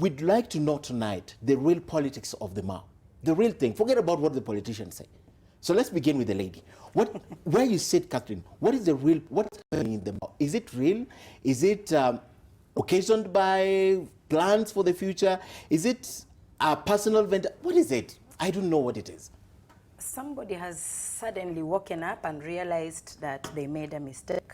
we'd like to know tonight the real politics of the Mau. The real thing. Forget about what the politicians say. So let's begin with the lady. Where you sit, Catherine, what is the real, what's happening in the Mau? Is it real? Is it occasioned by plans for the future? Is it a personal vendor? What is it? I don't know what it is. Somebody has suddenly woken up and realized that they made a mistake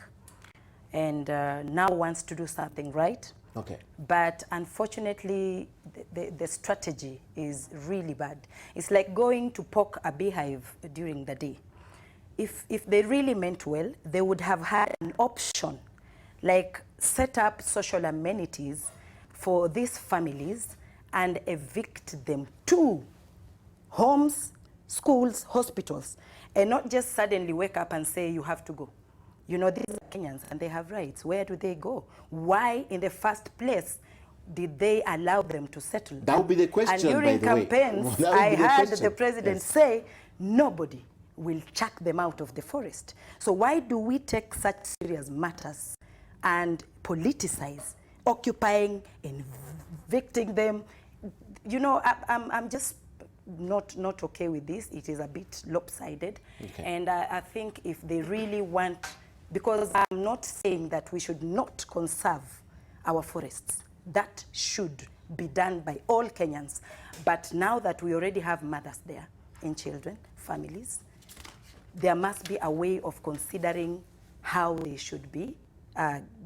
and now wants to do something right. Okay. But unfortunately, the strategy is really bad. It's like going to poke a beehive during the day. If they really meant well, they would have had an option, like set up social amenities for these families and evict them to homes, schools, hospitals, and not just suddenly wake up and say you have to go. You know, these are Kenyans and they have rights. Where do they go? Why, in the first place, did they allow them to settle? That would be the question, and during by the campaigns, way. I heard the president say, nobody will chuck them out of the forest. So why do we take such serious matters and politicize, occupying, evicting them? You know, I'm just not okay with this. It is a bit lopsided. Okay. And I think if they really want, because I'm not saying that we should not conserve our forests. That should be done by all Kenyans. But now that we already have mothers there and children, families, there must be a way of considering how they should be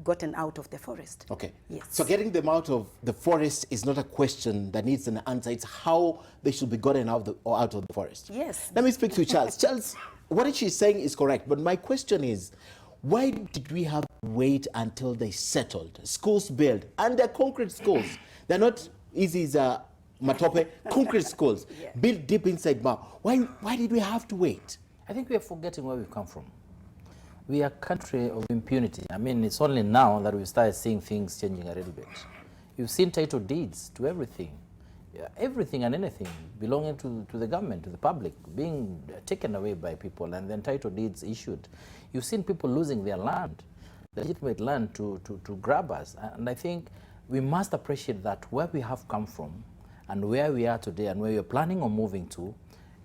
gotten out of the forest. Okay. Yes. So getting them out of the forest is not a question that needs an answer. It's how they should be gotten out of the forest. Yes. Let me speak to Charles. Charles, what she's saying is correct, but my question is, why did we have to wait until they settled? Schools built, and they're concrete schools. They're not easy as matope, concrete schools, yeah, built deep inside Mau. Why did we have to wait? I think we are forgetting where we've come from. We are a country of impunity. I mean, it's only now that we started seeing things changing a little bit. You've seen title deeds to everything. Everything and anything belonging to the government, to the public, being taken away by people and then title deeds issued. You've seen people losing their land, legitimate land to grabbers. And I think we must appreciate that where we have come from and where we are today and where we're planning on moving to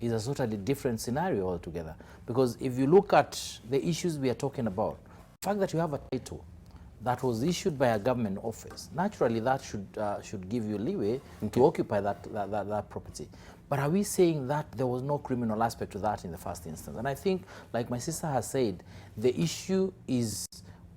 is a totally different scenario altogether. Because if you look at the issues we are talking about, the fact that you have a title that was issued by a government office, naturally that should give you leeway to occupy that property. But are we saying that there was no criminal aspect to that in the first instance? And I think, like my sister has said, the issue is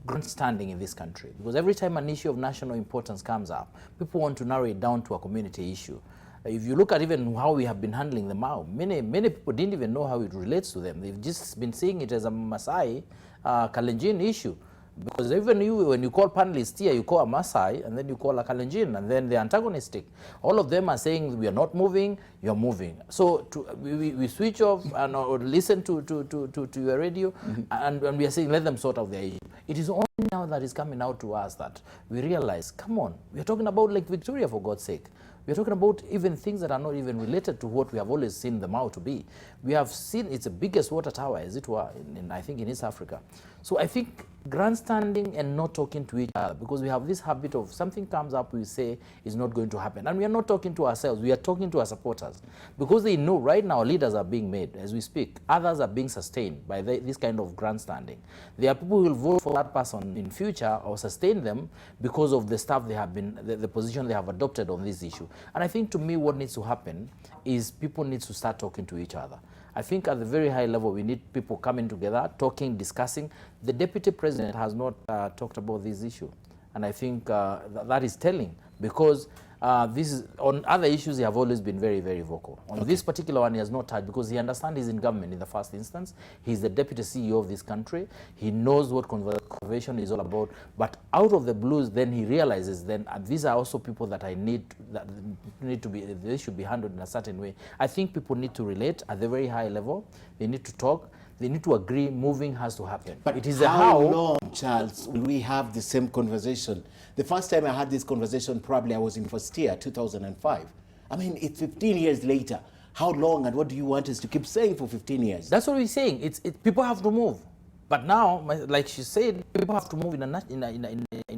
grandstanding in this country. Because every time an issue of national importance comes up, people want to narrow it down to a community issue. If you look at even how we have been handling the Mau, many people didn't even know how it relates to them. They've just been seeing it as a Maasai Kalenjin issue. Because even you, when you call panelists here, you call a Maasai and then you call a Kalenjin, and then they're antagonistic. All of them are saying we are not moving, you're moving. So we switch off and or listen to your radio, and we are saying let them sort out their issue. It is only now that is coming out to us that we realize, come on, we're talking about Lake Victoria, for God's sake. We're talking about even things that are not even related to what we have always seen the Mau to be. We have seen it's the biggest water tower, as it were, I think in East Africa. So I think grandstanding and not talking to each other, because we have this habit of something comes up, we say is not going to happen. And we are not talking to ourselves, we are talking to our supporters. Because they know right now leaders are being made as we speak. Others are being sustained by this kind of grandstanding. There are people who will vote for that person in future or sustain them because of the stuff they have been, the position they have adopted on this issue. And I think to me what needs to happen is people need to start talking to each other. I think at the very high level we need people coming together, talking, discussing. The deputy president has not talked about this issue. And I think that is telling, because this is, on other issues he have always been very, very vocal. On this particular one he has not touched, because he understands he's in government in the first instance. He's the deputy CEO of this country. He knows what conservation is all about. But out of the blues, then he realizes then these are also people that they should be handled in a certain way. I think people need to relate at the very high level. They need to talk. They need to agree moving has to happen. But it is how long, Charles, will we have the same conversation? The first time I had this conversation, probably I was in first year, 2005. I mean, it's 15 years later. How long, and what do you want us to keep saying for 15 years? That's what we're saying. People have to move. But now, like she said, people have to move in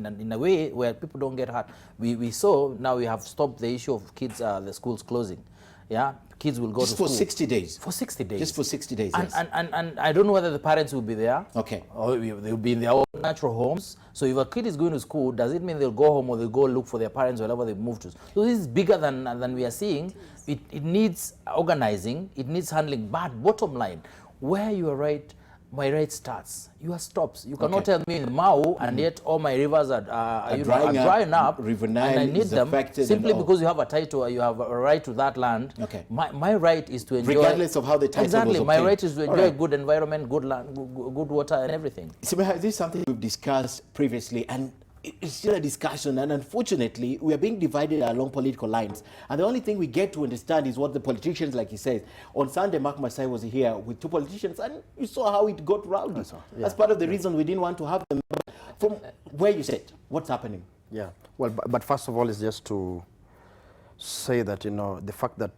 in a way where people don't get hurt. We saw now we have stopped the issue of kids, the schools closing. Yeah, kids will go just to school. for 60 days. For 60 days. Just for 60 days, and, yes. and I don't know whether the parents will be there. Okay. Or they'll be in their own natural homes. So if a kid is going to school, does it mean they'll go home or they'll go look for their parents wherever they move to? So this is bigger than we are seeing. It needs organizing. It needs handling. But bottom line, where you are right, my right starts. Yours stops. You cannot tell me in Mau and yet all my rivers are drying up. River and Nile I need is them affected simply and all. because you have a title, you have a right to that land. Okay. My right is to enjoy. Regardless of how the title exactly. was My obtained. right is to enjoy good environment, good land, good water, and everything. Simeha, this is something we've discussed previously, and it's still a discussion, and unfortunately, we are being divided along political lines. And the only thing we get to understand is what the politicians, like he says. On Sunday, Mark Masai was here with two politicians, and you saw how it got rowdy. That's part of the reason we didn't want to have them. From where you sit, what's happening? Yeah, well, but first of all, is just to say that, you know, the fact that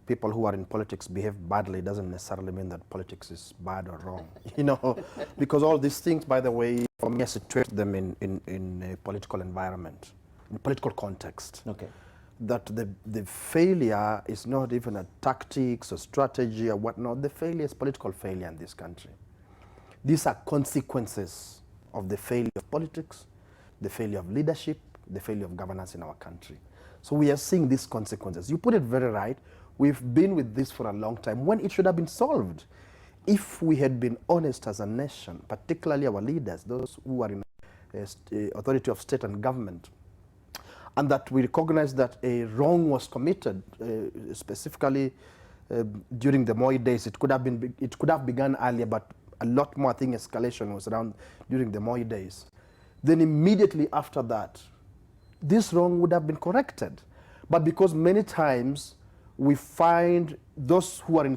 people who are in politics behave badly doesn't necessarily mean that politics is bad or wrong, you know, because all these things, by the way, for me, I situate them in a political environment, in political context. Okay. That the failure is not even a tactics or strategy or whatnot. The failure is political failure in this country. These are consequences of the failure of politics, the failure of leadership, the failure of governance in our country. So we are seeing these consequences. You put it very right. We've been with this for a long time when it should have been solved. If we had been honest as a nation, particularly our leaders, those who are in authority of state and government, and that we recognize that a wrong was committed, specifically during the Moi days. It could have begun earlier, but a lot more, I think, escalation was around during the Moi days. Then immediately after that, this wrong would have been corrected. But because many times we find those who are in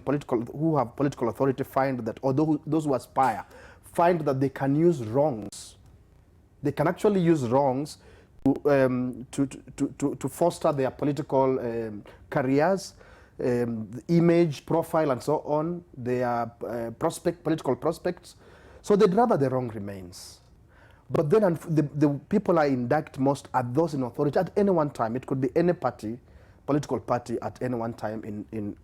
who have political authority find that, or those who aspire, find that they can use wrongs. They can actually use wrongs to foster their political careers, image, profile, and so on, their political prospects. So they'd rather the wrong remains. But then the people I indict most are those in authority at any one time. It could be any party, political party at any one time in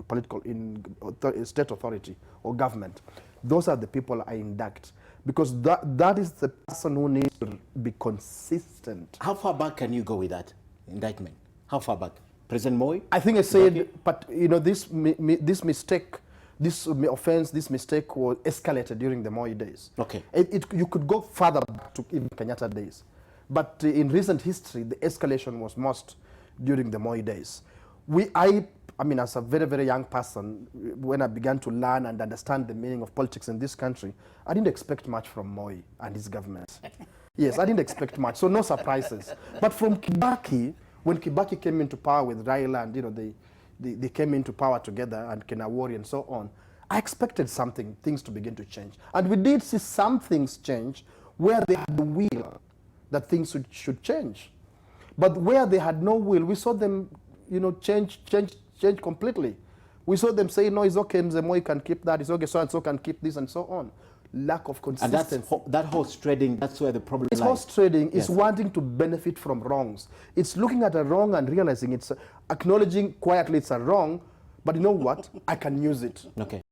state authority or government. Those are the people I indict, because that is the person who needs to be consistent. How far back can you go with that indictment? How far back? President Moi? I think I said, but you know, this mistake, this offense, this mistake was escalated during the Moi days. Okay. You could go further back to even Kenyatta days. But in recent history, the escalation was most during the Moi days. I mean, as a very, very young person, when I began to learn and understand the meaning of politics in this country, I didn't expect much from Moi and his government. Yes, I didn't expect much, so no surprises. But from Kibaki, when Kibaki came into power with Raila, and you know, they came into power together, and Kenawori and so on, I expected things to begin to change. And we did see some things change where they had the will that things should change. But where they had no will, we saw them, you know, change completely. We saw them say, no, it's okay, Mzee can keep that, it's okay, so-and-so can keep this, and so on. Lack of consistency. And that horse trading, that's where the problem lies. Horse trading is wanting to benefit from wrongs. It's looking at a wrong and realizing acknowledging quietly it's a wrong, but you know what? I can use it. Okay.